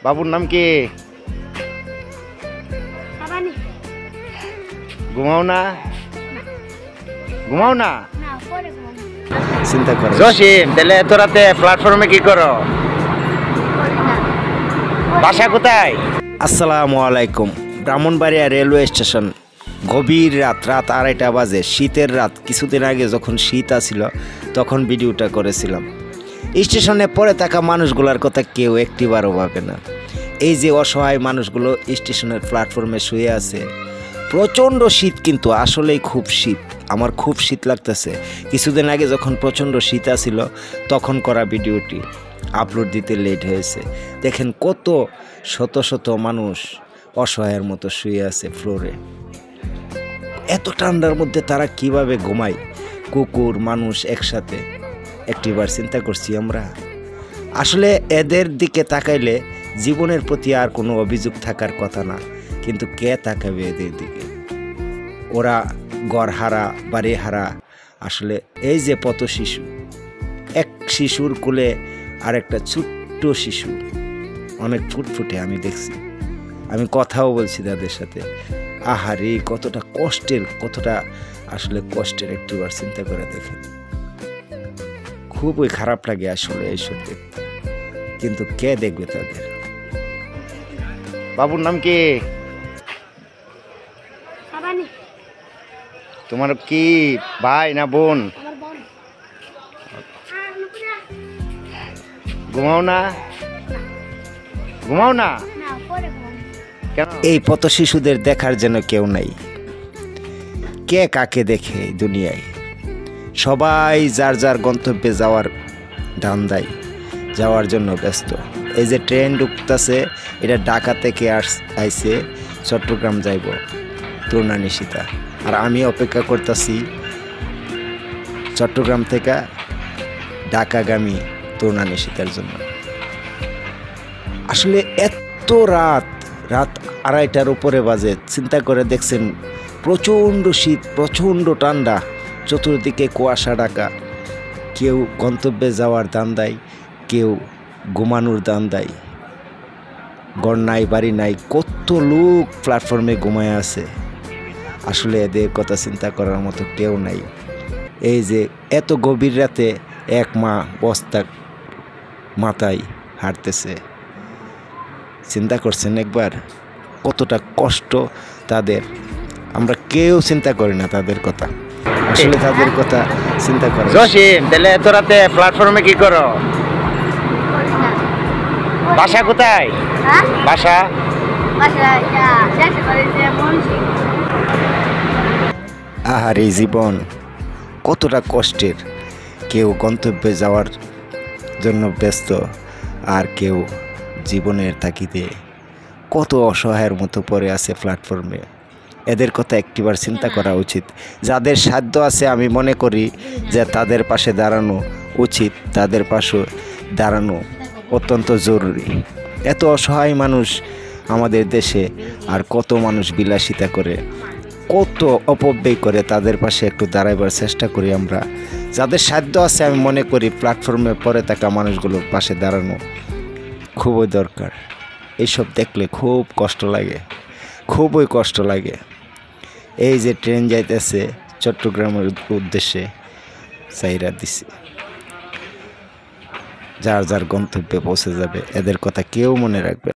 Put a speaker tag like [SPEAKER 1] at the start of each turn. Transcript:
[SPEAKER 1] বাবুর নাম কি? ঘুমাও না? ঘুমাও না? চিন্তা করো। জসিম, তাহলে এত রাতে প্ল্যাটফর্মে কি করো? বাসা কোথায়? আসসালামু আলাইকুম। ব্রাহ্মণবাড়িয়া রেলওয়ে স্টেশন, গভীর রাত 2:30 বাজে, শীতের রাত। কিছুদিন আগে যখন শীত আসছিল তখন ভিডিওটা করেছিলাম। স্টেশনে পড়ে থাকা মানুষগুলোর কথা কেউ একটিবারও ভাবে না। এই যে অসহায় মানুষগুলো স্টেশনের প্ল্যাটফর্মে শুয়ে আছে, প্রচণ্ড শীত, কিন্তু আসলেই খুব শীত। আমার খুব শীত লাগতেছে। কিছুদিন আগে যখন প্রচণ্ড শীত আসছিল তখন করা ভিডিওটি আপলোড দিতে লেট হয়েছে। দেখেন কত শত শত মানুষ অসহায়ের মতো শুয়ে আছে ফ্লোরে। এত ঠান্ডার মধ্যে তারা কিভাবে ঘুমায়, কুকুর মানুষ একসাথে, একটিবার চিন্তা করছি আমরা। আসলে এদের দিকে তাকাইলে জীবনের প্রতি আর কোনো অভিযোগ থাকার কথা না, কিন্তু কে তাকাবে এদের দিকে? ওরা ঘরহারা, বাড়িহারা। আসলে এই যে পথ শিশু, এক শিশুর কোলে আর একটা ছোট্ট শিশু, অনেক ফুটফুটে, আমি দেখছি, আমি কথাও বলছি তাদের সাথে। আহারে কতটা কষ্টের, কতটা আসলে কষ্টের একটিবার চিন্তা করে দেখেন। খুবই খারাপ লাগে আসলে এইসব দেখতে, কিন্তু কে দেখবে তাদের? বাবুর নাম কি? তোমার কি ভাই না বোন? ঘুমাও না? ঘুমাও না? এই পথ শিশুদের দেখার যেন কেউ নাই। কে কাকে দেখে এই দুনিয়ায়? সবাই যার যার গন্তব্যে যাওয়ার ধান্দায়, যাওয়ার জন্য ব্যস্ত। এই যে ট্রেন ঢুকতেছে, এটা ঢাকা থেকে আইছে চট্টগ্রাম যাইব তরুণা নিশিতা, আর আমি অপেক্ষা করতেছি চট্টগ্রাম থেকে ঢাকাগামী তরুণা নিশিতার জন্য। আসলে এত রাত 2:30টার উপরে বাজে, চিন্তা করে দেখছেন, প্রচণ্ড শীত, প্রচণ্ড ঠান্ডা, চতুর্দিকে কুয়াশা ঢাকা। কেউ গন্তব্যে যাওয়ার ধান্দায়, কেউ ঘুমানোর ধান্দায়। ঘর নাই, বাড়ি নাই, কত লোক প্ল্যাটফর্মে ঘুমায় আছে। আসলে এদের কথা চিন্তা করার মতো কেউ নাই। এই যে এত গভীর রাতে এক মা বস্তা মাথায় হাঁটতেছে, চিন্তা করছেন একবার কতটা কষ্ট তাদের? আমরা কেউ চিন্তা করি না তাদের কথা, আসলে তাদের কথা চিন্তা করে। জসিম, তাহলে এত রাতে প্ল্যাটফর্মে কি করো? বাসা কোথায়? বাসা? আহারে জীবন কতটা কষ্টের। কেউ গন্তব্যে যাওয়ার জন্য ব্যস্ত, আর কেউ জীবনের তাগিদে কত অসহায়ের মতো পড়ে আছে প্ল্যাটফর্মে। এদের কথা একটিবার চিন্তা করা উচিত। যাদের সাধ্য আছে, আমি মনে করি যে তাদের পাশে দাঁড়ানো উচিত, তাদের পাশে দাঁড়ানো অত্যন্ত জরুরি। এত অসহায় মানুষ আমাদের দেশে, আর কত মানুষ বিলাসিতা করে, কত অপব্যয় করে, তাদের পাশে একটু দাঁড়াইবার চেষ্টা করি আমরা। যাদের সাধ্য আছে, আমি মনে করি প্ল্যাটফর্মে পড়ে থাকা মানুষগুলোর পাশে দাঁড়ানো খুবই দরকার। এইসব দেখলে খুব কষ্ট লাগে, খুবই কষ্ট লাগে। এই যে ট্রেন যাইতেছে চট্টগ্রামের উদ্দেশ্যে, চাইরা দিছে, যার যার গন্তব্যে পৌঁছে যাবে, এদের কথা কেউ মনে রাখবে।